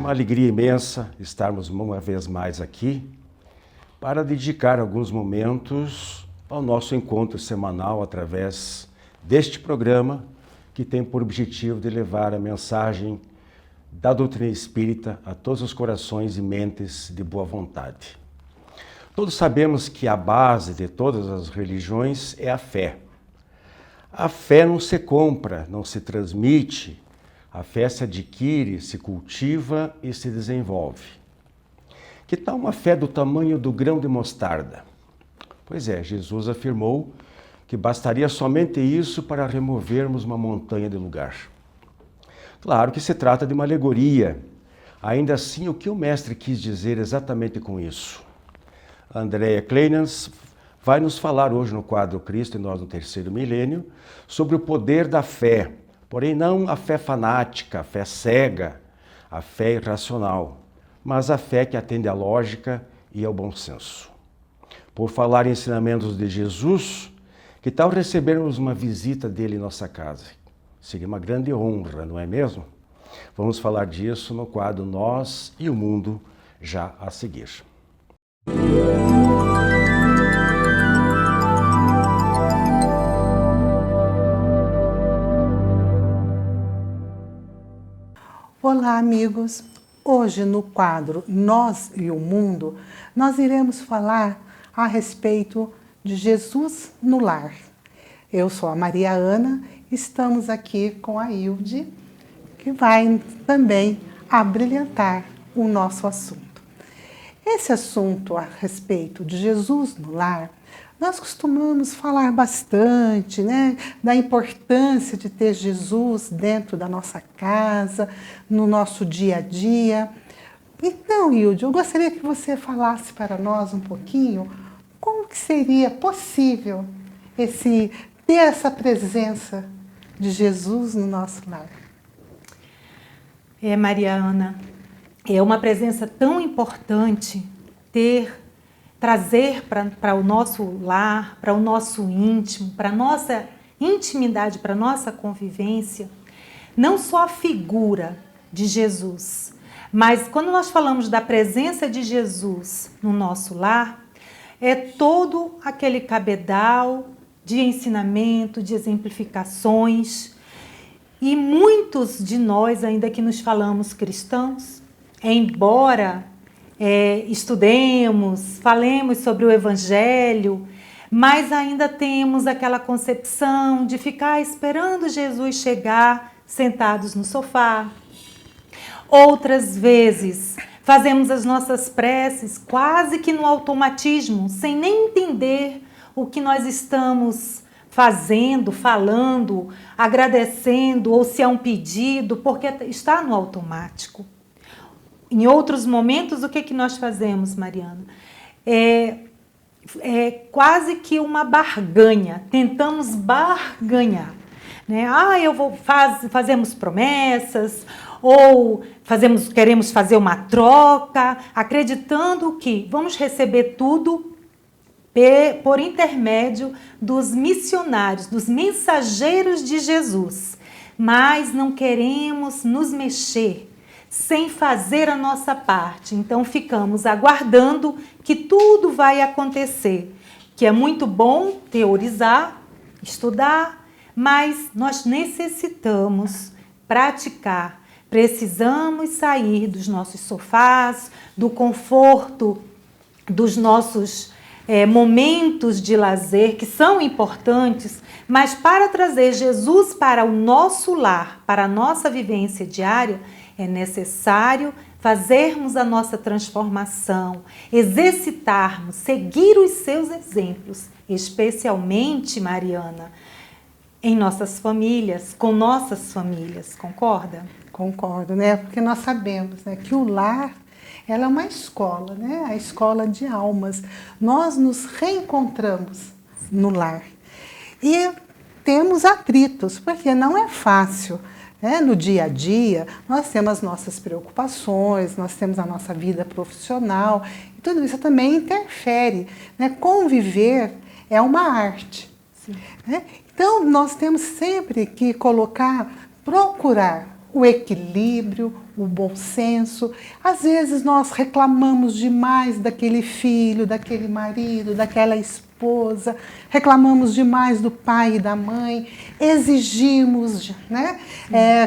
uma alegria imensa estarmos uma vez mais aqui para dedicar alguns momentos ao nosso encontro semanal através deste programa que tem por objetivo de levar a mensagem da doutrina espírita a todos os corações e mentes de boa vontade. Todos sabemos que a base de todas as religiões é a fé. A fé não se compra, não se transmite. A fé se adquire, se cultiva e se desenvolve. Que tal uma fé do tamanho do grão de mostarda? Pois é, Jesus afirmou que bastaria somente isso para removermos uma montanha de lugar. Claro que se trata de uma alegoria. Ainda assim, o que o mestre quis dizer exatamente com isso? Andrea Kleinans vai nos falar hoje no quadro Cristo e Nós no Terceiro Milênio sobre o poder da fé, porém não a fé fanática, a fé cega, a fé irracional, mas a fé que atende à lógica e ao bom senso. Por falar em ensinamentos de Jesus, que tal recebermos uma visita dele em nossa casa? Seria uma grande honra, não é mesmo? Vamos falar disso no quadro Nós e o Mundo, já a seguir. Olá, amigos! Hoje no quadro Nós e o Mundo, nós iremos falar a respeito de Jesus no lar. Eu sou a Maria Ana, estamos aqui com a Hilde, que vai também abrilhantar o nosso assunto. Esse assunto a respeito de Jesus no lar, nós costumamos falar bastante, da importância de ter Jesus dentro da nossa casa, no nosso dia a dia. Então, Hilde, eu gostaria que você falasse para nós um pouquinho como que seria possível ter essa presença de Jesus no nosso lar. Maria Ana, é uma presença tão importante trazer para o nosso lar, para o nosso íntimo, para a nossa intimidade, para a nossa convivência, não só a figura de Jesus, mas quando nós falamos da presença de Jesus no nosso lar, é todo aquele cabedal de ensinamento, de exemplificações, e muitos de nós, ainda que nos falamos cristãos, embora estudemos, falemos sobre o Evangelho, mas ainda temos aquela concepção de ficar esperando Jesus chegar sentados no sofá. Outras vezes fazemos as nossas preces quase que no automatismo, sem nem entender o que nós estamos fazendo, falando, agradecendo, ou se é um pedido, porque está no automático. Em outros momentos, o que nós fazemos, Mariana? É quase que uma barganha, tentamos barganhar. Fazemos promessas, ou queremos fazer uma troca, acreditando que vamos receber tudo por intermédio dos missionários, dos mensageiros de Jesus. Mas não queremos nos mexer sem fazer a nossa parte. Então ficamos aguardando que tudo vai acontecer, que é muito bom teorizar, estudar, mas nós necessitamos praticar. Precisamos sair dos nossos sofás, do conforto dos nossos momentos de lazer, que são importantes, mas para trazer Jesus para o nosso lar, para a nossa vivência diária, é necessário fazermos a nossa transformação, exercitarmos, seguir os seus exemplos, especialmente, Mariana, em nossas famílias, com nossas famílias, concorda? Concordo, porque nós sabemos que o lar ela é uma escola, a escola de almas. Nós nos reencontramos no lar e temos atritos, porque não é fácil. No dia a dia, nós temos as nossas preocupações, nós temos a nossa vida profissional, e tudo isso também interfere. Conviver é uma arte. Então, nós temos sempre que procurar o equilíbrio, o bom senso. Às vezes nós reclamamos demais daquele filho, daquele marido, daquela esposa, reclamamos demais do pai e da mãe, exigimos, né?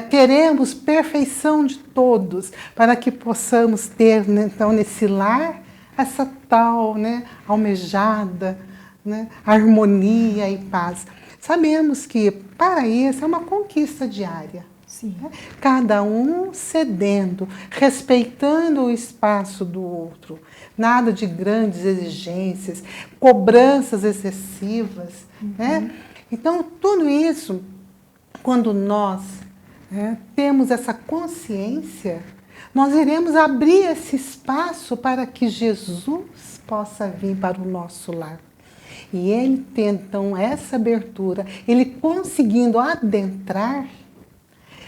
Queremos perfeição de todos para que possamos ter, né, então, nesse lar, essa tal, né, almejada, né, harmonia e paz. Sabemos que para isso é uma conquista diária. Sim. Né? Cada um cedendo, respeitando o espaço do outro. Nada de grandes exigências, cobranças excessivas. Né? Então, tudo isso, quando nós, né, temos essa consciência, nós iremos abrir esse espaço para que Jesus possa vir para o nosso lar. E ele tem, então, essa abertura, ele conseguindo adentrar,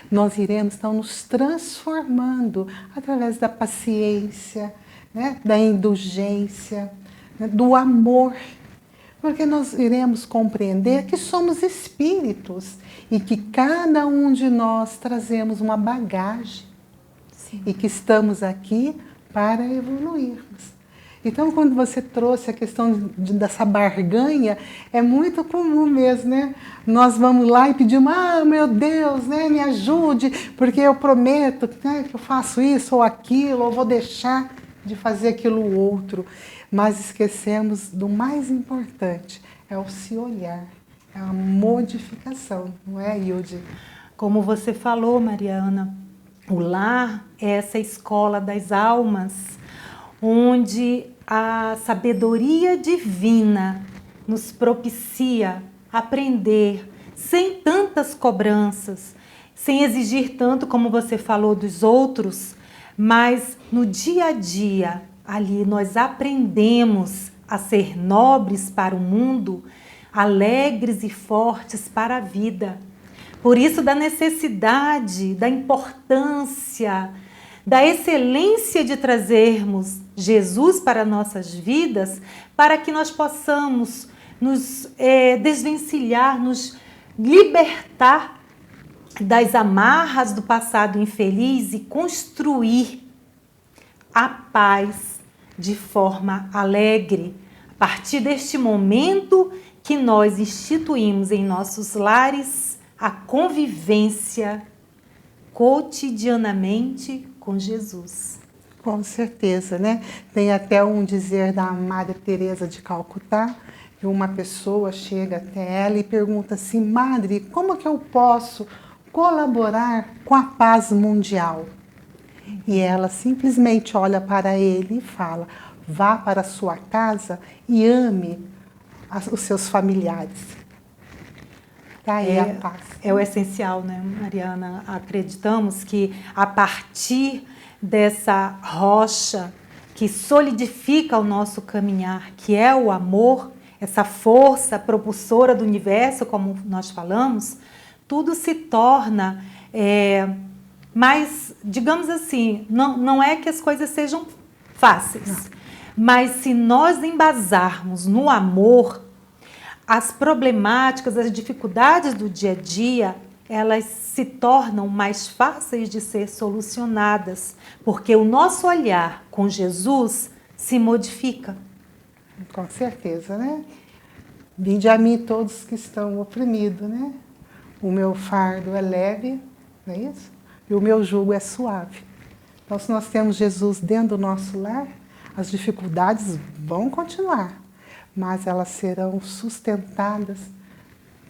nós iremos, então, nos transformando através da paciência, né, da indulgência, né, do amor, porque nós iremos compreender que somos espíritos e que cada um de nós trazemos uma bagagem. Sim. E que estamos aqui para evoluirmos. Então, quando você trouxe a questão dessa barganha, é muito comum mesmo, né? Nós vamos lá e pedimos, meu Deus, né, me ajude, porque eu prometo, né, que eu faço isso ou aquilo, ou vou deixar de fazer aquilo outro. Mas esquecemos do mais importante, é o se olhar, é a modificação, não é, Hilde? Como você falou, Mariana, o lar é essa escola das almas, onde a sabedoria divina nos propicia aprender sem tantas cobranças, sem exigir tanto, como você falou, dos outros, mas no dia a dia, ali nós aprendemos a ser nobres para o mundo, alegres e fortes para a vida. Por isso, da necessidade, da importância, da excelência de trazermos Jesus para nossas vidas, para que nós possamos nos desvencilhar, nos libertar das amarras do passado infeliz e construir a paz de forma alegre. A partir deste momento que nós instituímos em nossos lares a convivência cotidianamente com Jesus. Com certeza, né? Tem até um dizer da Madre Teresa de Calcutá, que uma pessoa chega até ela e pergunta assim, Madre, como que eu posso colaborar com a paz mundial? E ela simplesmente olha para ele e fala, vá para a sua casa e ame os seus familiares. Daí a paz. É o essencial, né, Mariana? Acreditamos que a partir dessa rocha que solidifica o nosso caminhar, que é o amor, essa força propulsora do universo, como nós falamos, tudo se torna mais, digamos assim, não é que as coisas sejam fáceis, mas se nós embasarmos no amor, as problemáticas, as dificuldades do dia a dia, elas se tornam mais fáceis de ser solucionadas, porque o nosso olhar com Jesus se modifica. Com certeza, né? Vinde a mim todos que estão oprimidos, né? O meu fardo é leve, não é isso? E o meu jugo é suave. Então, se nós temos Jesus dentro do nosso lar, as dificuldades vão continuar, mas elas serão sustentadas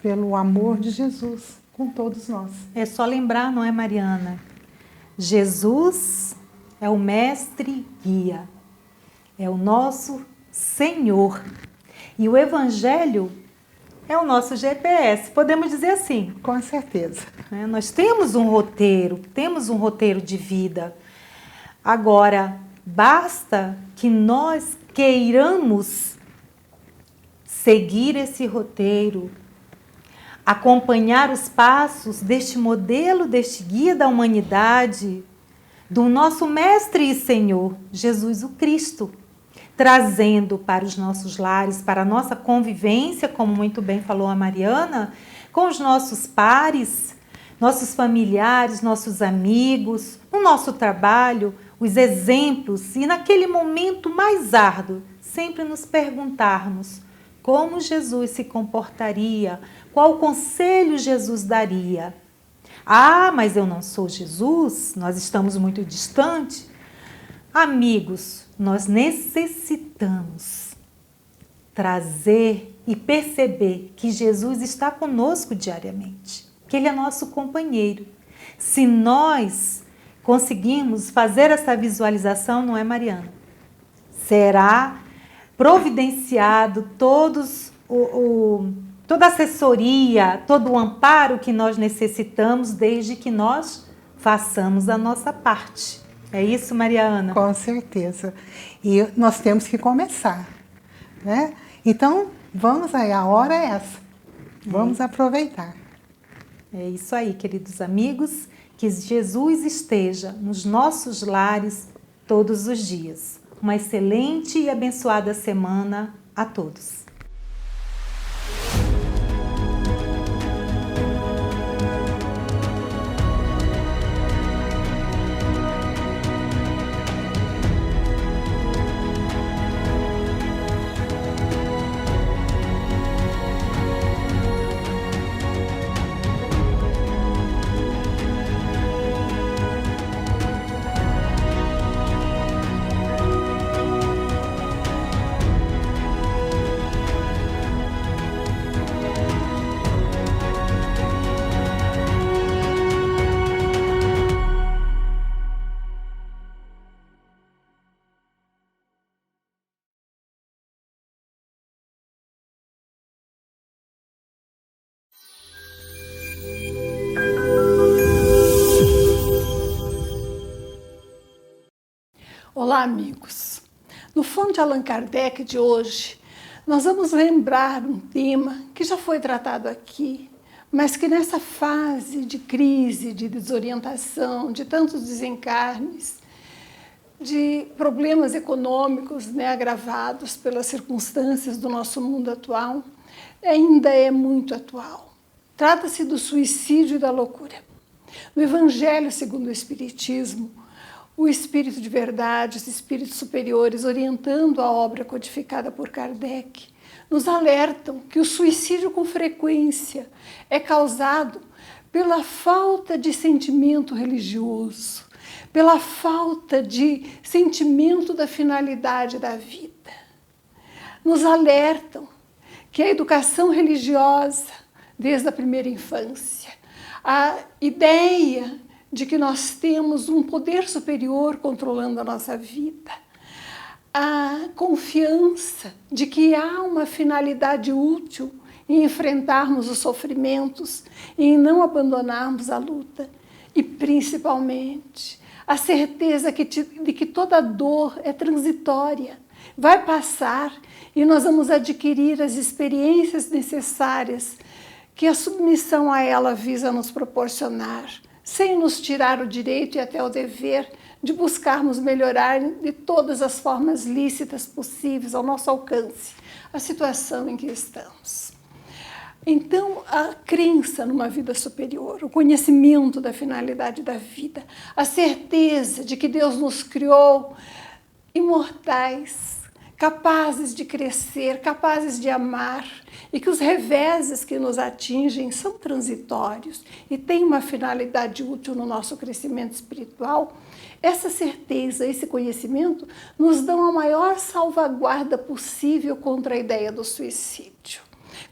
pelo amor de Jesus com todos nós. É só lembrar, não é, Mariana? Jesus é o mestre guia, é o nosso Senhor. E o Evangelho é o nosso GPS, podemos dizer assim. Com certeza. Nós temos um roteiro de vida. Agora, basta que nós queiramos seguir esse roteiro, acompanhar os passos deste modelo, deste guia da humanidade, do nosso Mestre e Senhor, Jesus o Cristo, trazendo para os nossos lares, para a nossa convivência, como muito bem falou a Mariana, com os nossos pares. nossos familiares, nossos amigos, no nosso trabalho, os exemplos e naquele momento mais árduo, sempre nos perguntarmos como Jesus se comportaria, qual conselho Jesus daria. Ah, mas eu não sou Jesus, nós estamos muito distantes. Amigos, nós necessitamos trazer e perceber que Jesus está conosco diariamente, que Ele é nosso companheiro. Se nós conseguirmos fazer essa visualização, não é, Mariana? Será providenciado toda a assessoria, todo o amparo que nós necessitamos, desde que nós façamos a nossa parte. É isso, Mariana? Com certeza. E nós temos que começar, né? Então, vamos aí, a hora é essa. Vamos aproveitar. É isso aí, queridos amigos, que Jesus esteja nos nossos lares todos os dias. Uma excelente e abençoada semana a todos. Olá, amigos! No Fonte Allan Kardec de hoje, nós vamos lembrar um tema que já foi tratado aqui, mas que nessa fase de crise, de desorientação, de tantos desencarnes, de problemas econômicos, né, agravados pelas circunstâncias do nosso mundo atual, ainda é muito atual. Trata-se do suicídio e da loucura. No Evangelho segundo o Espiritismo, o Espírito de Verdade, os Espíritos superiores, orientando a obra codificada por Kardec, nos alertam que o suicídio com frequência é causado pela falta de sentimento religioso, pela falta de sentimento da finalidade da vida. Nos alertam que a educação religiosa, desde a primeira infância, a ideia de que nós temos um poder superior controlando a nossa vida, a confiança de que há uma finalidade útil em enfrentarmos os sofrimentos e em não abandonarmos a luta, e principalmente a certeza de que toda dor é transitória, vai passar e nós vamos adquirir as experiências necessárias que a submissão a ela visa nos proporcionar, sem nos tirar o direito e até o dever de buscarmos melhorar de todas as formas lícitas possíveis ao nosso alcance a situação em que estamos. Então, a crença numa vida superior, o conhecimento da finalidade da vida, a certeza de que Deus nos criou imortais, capazes de crescer, capazes de amar, e que os reveses que nos atingem são transitórios e têm uma finalidade útil no nosso crescimento espiritual, essa certeza, esse conhecimento nos dão a maior salvaguarda possível contra a ideia do suicídio,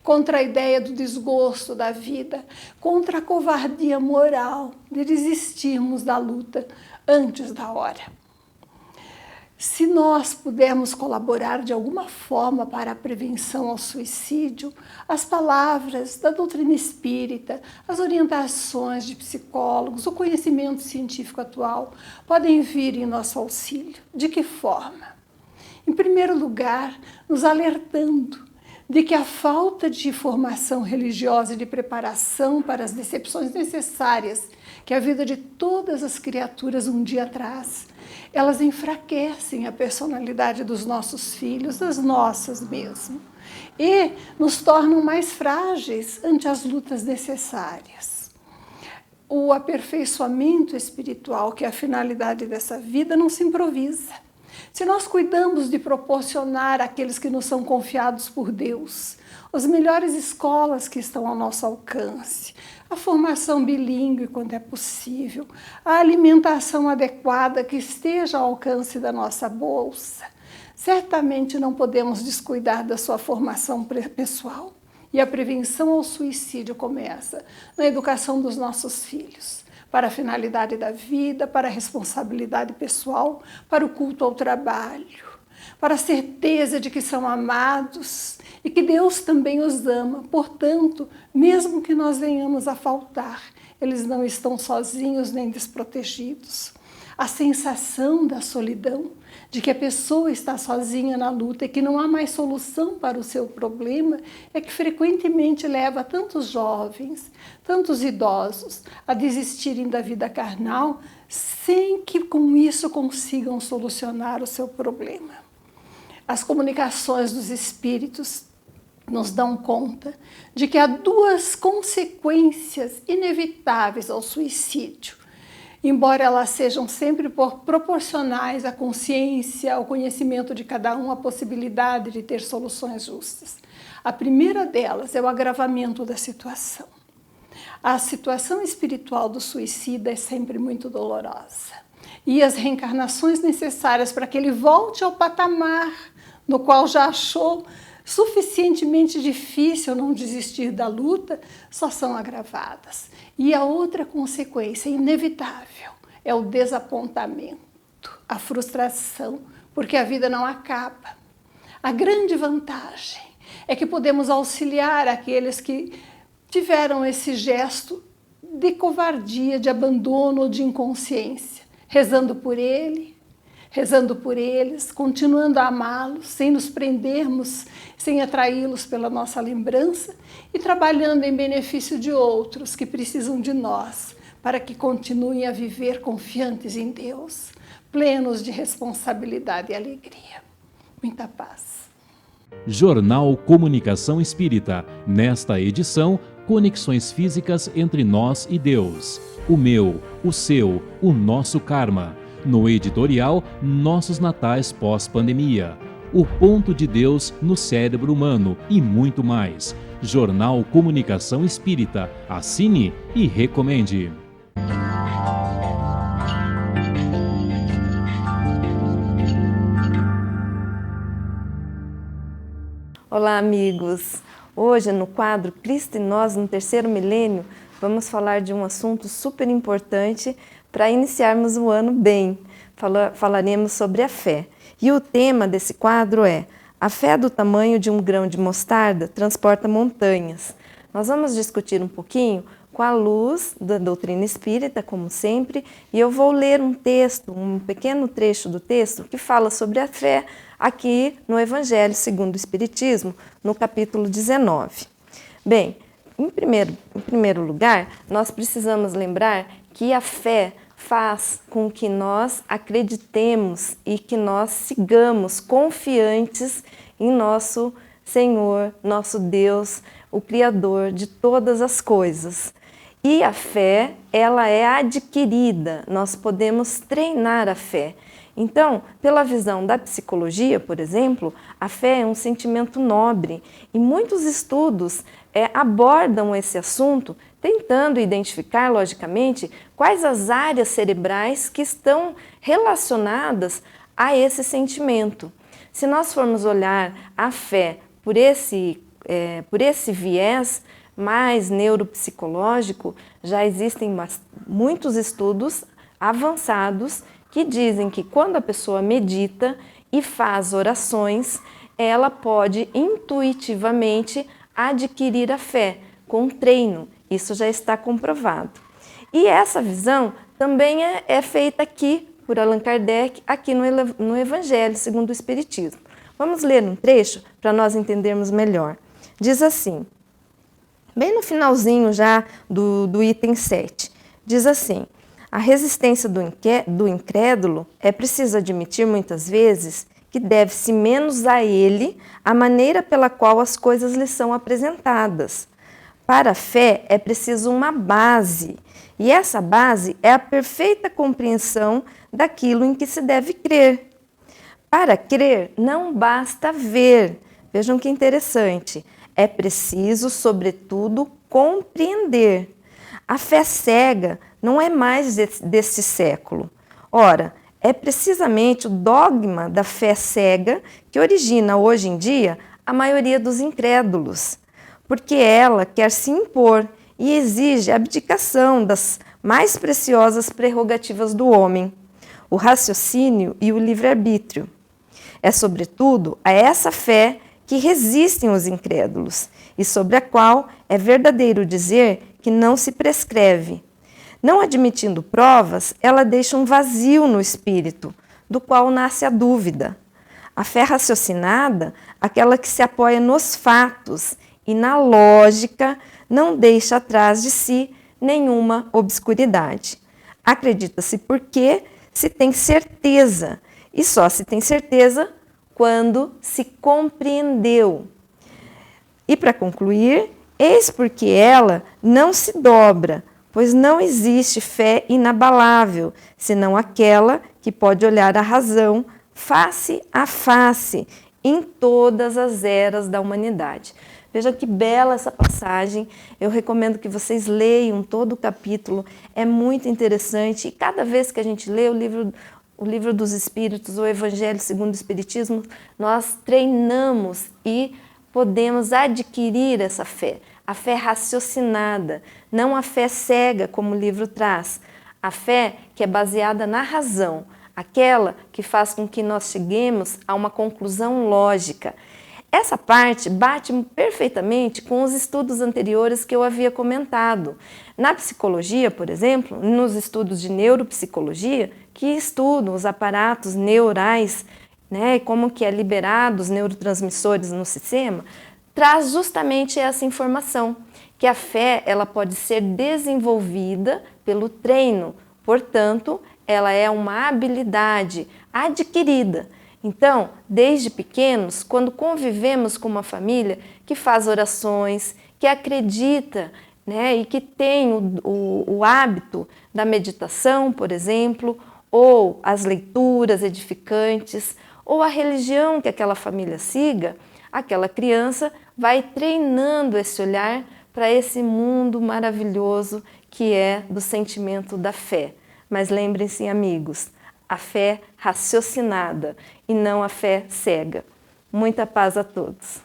contra a ideia do desgosto da vida, contra a covardia moral de desistirmos da luta antes da hora. Se nós pudermos colaborar de alguma forma para a prevenção ao suicídio, as palavras da doutrina espírita, as orientações de psicólogos, o conhecimento científico atual podem vir em nosso auxílio. De que forma? Em primeiro lugar, nos alertando de que a falta de formação religiosa e de preparação para as decepções necessárias que a vida de todas as criaturas um dia traz, elas enfraquecem a personalidade dos nossos filhos, das nossas mesmo, e nos tornam mais frágeis ante as lutas necessárias. o aperfeiçoamento espiritual, que é a finalidade dessa vida, não se improvisa. Se nós cuidamos de proporcionar àqueles que nos são confiados por Deus as melhores escolas que estão ao nosso alcance, a formação bilíngue quando é possível, a alimentação adequada que esteja ao alcance da nossa bolsa, certamente não podemos descuidar da sua formação pessoal. E a prevenção ao suicídio começa na educação dos nossos filhos, para a finalidade da vida, para a responsabilidade pessoal, para o culto ao trabalho, para a certeza de que são amados e que Deus também os ama. Portanto, mesmo que nós venhamos a faltar, eles não estão sozinhos nem desprotegidos. A sensação da solidão, de que a pessoa está sozinha na luta e que não há mais solução para o seu problema, é que frequentemente leva tantos jovens, tantos idosos a desistirem da vida carnal sem que com isso consigam solucionar o seu problema. As comunicações dos espíritos nos dão conta de que há duas consequências inevitáveis ao suicídio, embora elas sejam sempre proporcionais à consciência, ao conhecimento de cada um, à possibilidade de ter soluções justas. A primeira delas é o agravamento da situação. A situação espiritual do suicida é sempre muito dolorosa. E as reencarnações necessárias para que ele volte ao patamar no qual já achou suficientemente difícil não desistir da luta, só são agravadas. E a outra consequência inevitável é o desapontamento, a frustração, porque a vida não acaba. A grande vantagem é que podemos auxiliar aqueles que tiveram esse gesto de covardia, de abandono ou de inconsciência, rezando por ele, rezando por eles, continuando a amá-los, sem nos prendermos, sem atraí-los pela nossa lembrança e trabalhando em benefício de outros que precisam de nós, para que continuem a viver confiantes em Deus, plenos de responsabilidade e alegria. Muita paz. Jornal Comunicação Espírita. Nesta edição, conexões físicas entre nós e Deus. O meu, o seu, o nosso karma. No editorial, Nossos Natais Pós-Pandemia. O ponto de Deus no cérebro humano e muito mais. Jornal Comunicação Espírita. Assine e recomende. Olá, amigos! Hoje, no quadro Cristo e Nós no Terceiro Milênio, vamos falar de um assunto super importante para iniciarmos o ano bem. Falaremos sobre a fé. E o tema desse quadro é: a fé do tamanho de um grão de mostarda transporta montanhas. Nós vamos discutir um pouquinho com a luz da doutrina espírita, como sempre, e eu vou ler um texto, um pequeno trecho do texto que fala sobre a fé aqui no Evangelho segundo o Espiritismo, no capítulo 19. Bem, em primeiro lugar, nós precisamos lembrar que a fé faz com que nós acreditemos e que nós sigamos confiantes em nosso Senhor, nosso Deus, o Criador de todas as coisas. E a fé, ela é adquirida, nós podemos treinar a fé. Então, pela visão da psicologia, por exemplo, a fé é um sentimento nobre e muitos estudos abordam esse assunto tentando identificar, logicamente, quais as áreas cerebrais que estão relacionadas a esse sentimento. Se nós formos olhar a fé por esse viés mais neuropsicológico, já existem muitos estudos avançados que dizem que quando a pessoa medita e faz orações, ela pode intuitivamente adquirir a fé com treino. Isso já está comprovado. E essa visão também é feita aqui por Allan Kardec, aqui no Evangelho segundo o Espiritismo. Vamos ler um trecho para nós entendermos melhor. Diz assim, bem no finalzinho já do item 7, diz assim: a resistência do incrédulo é preciso admitir muitas vezes que deve-se menos a ele a maneira pela qual as coisas lhe são apresentadas. Para a fé é preciso uma base, E essa base é a perfeita compreensão daquilo em que se deve crer. Para crer, não basta ver. Vejam que interessante. É preciso, sobretudo, compreender. A fé cega não é mais deste século. Ora, é precisamente o dogma da fé cega que origina hoje em dia a maioria dos incrédulos, porque ela quer se impor e exige a abdicação das mais preciosas prerrogativas do homem, o raciocínio e o livre-arbítrio. É, sobretudo, a essa fé que resistem os incrédulos e sobre a qual é verdadeiro dizer que não se prescreve. Não admitindo provas, ela deixa um vazio no espírito, do qual nasce a dúvida. A fé raciocinada, aquela que se apoia nos fatos e na lógica, não deixa atrás de si nenhuma obscuridade. Acredita-se porque se tem certeza, e só se tem certeza quando se compreendeu. E para concluir, eis porque ela não se dobra, pois não existe fé inabalável, senão aquela que pode olhar a razão face a face em todas as eras da humanidade. Veja que bela essa passagem, eu recomendo que vocês leiam todo o capítulo, é muito interessante, e cada vez que a gente lê o livro dos Espíritos, o Evangelho segundo o Espiritismo, nós treinamos e podemos adquirir essa fé. A fé raciocinada, não a fé cega, como o livro traz. A fé que é baseada na razão, aquela que faz com que nós cheguemos a uma conclusão lógica. Essa parte bate perfeitamente com os estudos anteriores que eu havia comentado. Na psicologia, por exemplo, nos estudos de neuropsicologia, que estudam os aparatos neurais, né, como que é liberado os neurotransmissores no sistema, traz justamente essa informação, que a fé ela pode ser desenvolvida pelo treino, portanto, ela é uma habilidade adquirida. Então, desde pequenos, quando convivemos com uma família que faz orações, que acredita, né, e que tem o hábito da meditação, por exemplo, ou as leituras edificantes, ou a religião que aquela família siga, aquela criança vai treinando esse olhar para esse mundo maravilhoso que é do sentimento da fé. Mas lembrem-se, amigos, a fé raciocinada e não a fé cega. Muita paz a todos.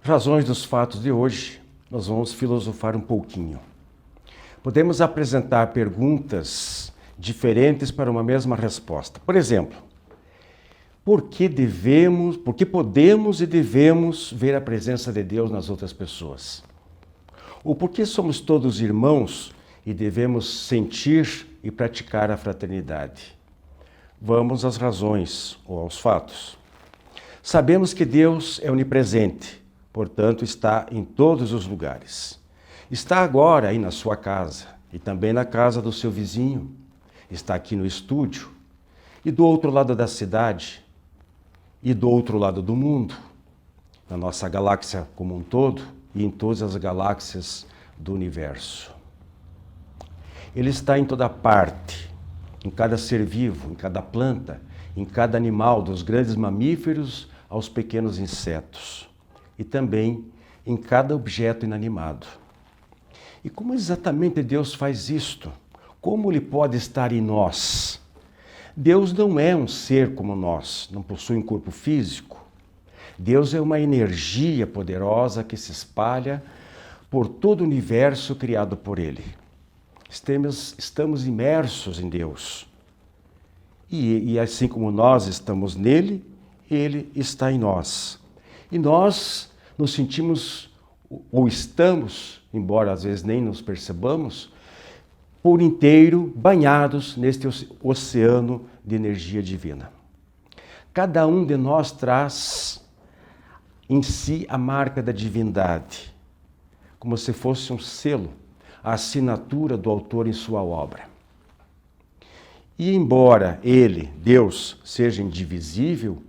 Razões dos fatos de hoje, nós vamos filosofar um pouquinho. Podemos apresentar perguntas diferentes para uma mesma resposta. Por exemplo, por que podemos e devemos ver a presença de Deus nas outras pessoas? Ou por que somos todos irmãos e devemos sentir e praticar a fraternidade? Vamos às razões ou aos fatos. Sabemos que Deus é onipresente, portanto está em todos os lugares. Está agora aí na sua casa e também na casa do seu vizinho. Está aqui no estúdio e do outro lado da cidade e do outro lado do mundo, na nossa galáxia como um todo e em todas as galáxias do universo. Ele está em toda parte, em cada ser vivo, em cada planta, em cada animal, dos grandes mamíferos aos pequenos insetos, e também em cada objeto inanimado. E como exatamente Deus faz isto? Como Ele pode estar em nós? Deus não é um ser como nós, não possui um corpo físico. Deus é uma energia poderosa que se espalha por todo o universo criado por Ele. Estamos imersos em Deus. E assim como nós estamos nele, Ele está em nós. E nós nos sentimos, ou estamos, embora às vezes nem nos percebamos, por inteiro banhados neste oceano de energia divina. Cada um de nós traz em si a marca da divindade, como se fosse um selo, a assinatura do autor em sua obra. E embora ele, Deus, seja indivisível,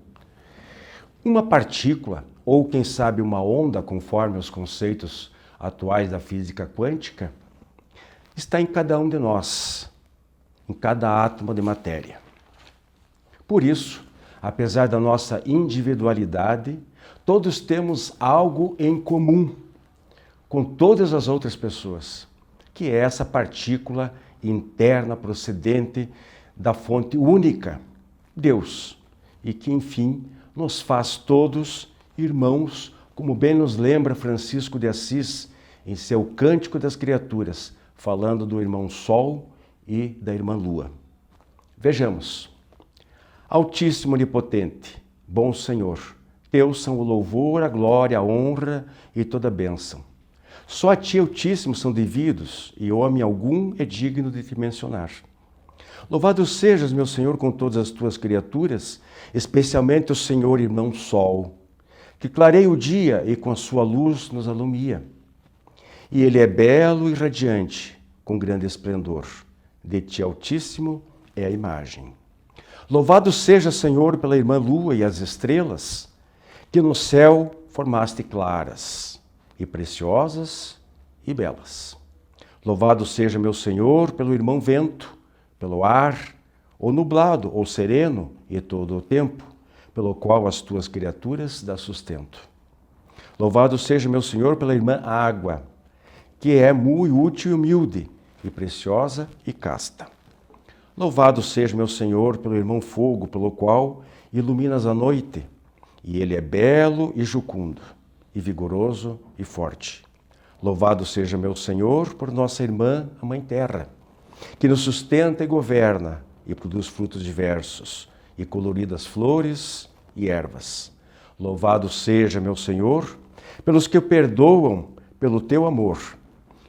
uma partícula, ou quem sabe uma onda, conforme os conceitos atuais da física quântica, está em cada um de nós, em cada átomo de matéria. Por isso, apesar da nossa individualidade, todos temos algo em comum com todas as outras pessoas, que é essa partícula interna procedente da fonte única, Deus, e que, enfim, nos faz todos irmãos, como bem nos lembra Francisco de Assis em seu Cântico das Criaturas, falando do irmão Sol e da irmã Lua. Vejamos. Altíssimo Onipotente, bom Senhor, teus são o louvor, a glória, a honra e toda a bênção. Só a ti, Altíssimo, são devidos, e homem algum é digno de te mencionar. Louvado sejas, meu Senhor, com todas as tuas criaturas, especialmente o Senhor irmão Sol, que clareia o dia e com a sua luz nos alumia. E ele é belo e radiante, com grande esplendor. De ti, Altíssimo, é a imagem. Louvado seja, Senhor, pela irmã Lua e as estrelas, que no céu formaste claras, e preciosas e belas. Louvado seja, meu Senhor, pelo irmão Vento, pelo ar, ou nublado, ou sereno, e todo o tempo, pelo qual as tuas criaturas dá sustento. Louvado seja, meu Senhor, pela irmã Água, que é muito útil e humilde, e preciosa e casta. Louvado seja, meu Senhor, pelo irmão Fogo, pelo qual iluminas a noite, e ele é belo e jucundo, e vigoroso e forte. Louvado seja, meu Senhor, por nossa irmã, a Mãe Terra, que nos sustenta e governa, e produz frutos diversos, e coloridas flores e ervas. Louvado seja, meu Senhor, pelos que o perdoam pelo teu amor,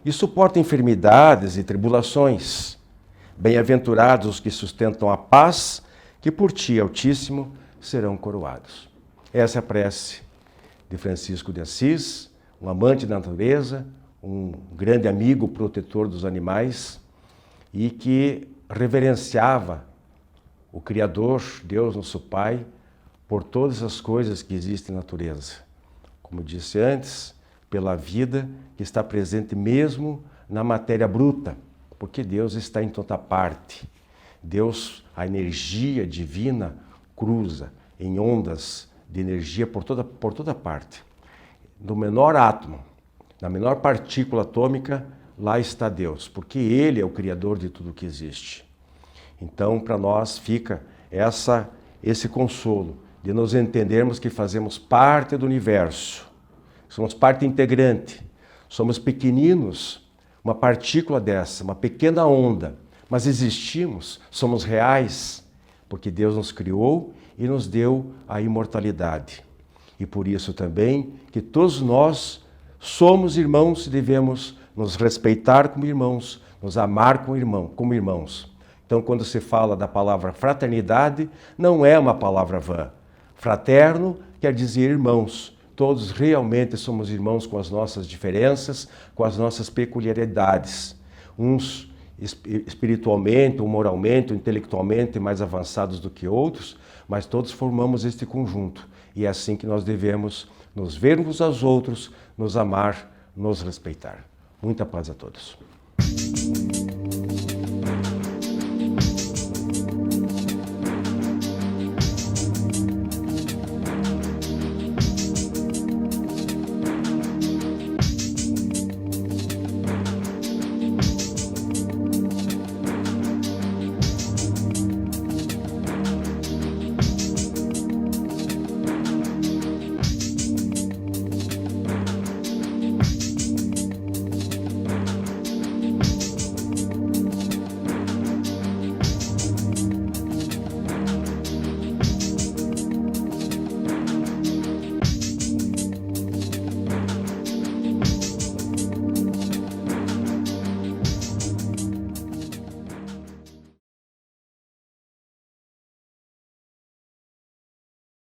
e suportam enfermidades e tribulações. Bem-aventurados os que sustentam a paz, que por ti, Altíssimo, serão coroados. Essa é a prece de Francisco de Assis, um amante da natureza, um grande amigo protetor dos animais, e que reverenciava o Criador, Deus, nosso Pai, por todas as coisas que existem na natureza. Como disse antes, pela vida que está presente mesmo na matéria bruta, porque Deus está em toda parte. Deus, a energia divina, cruza em ondas de energia por toda parte. No menor átomo, na menor partícula atômica, lá está Deus, porque Ele é o Criador de tudo que existe. Então, para nós fica esse consolo de nos entendermos que fazemos parte do universo, somos parte integrante, somos pequeninos, uma partícula dessa, uma pequena onda, mas existimos, somos reais, porque Deus nos criou e nos deu a imortalidade. E por isso também que todos nós somos irmãos e devemos nos respeitar como irmãos, nos amar como irmãos. Então, quando se fala da palavra fraternidade, não é uma palavra vã. Fraterno quer dizer irmãos. Todos realmente somos irmãos com as nossas diferenças, com as nossas peculiaridades. Uns espiritualmente, ou moralmente, ou intelectualmente mais avançados do que outros, mas todos formamos este conjunto. E é assim que nós devemos nos ver uns aos outros, nos amar, nos respeitar. Muita paz a todos.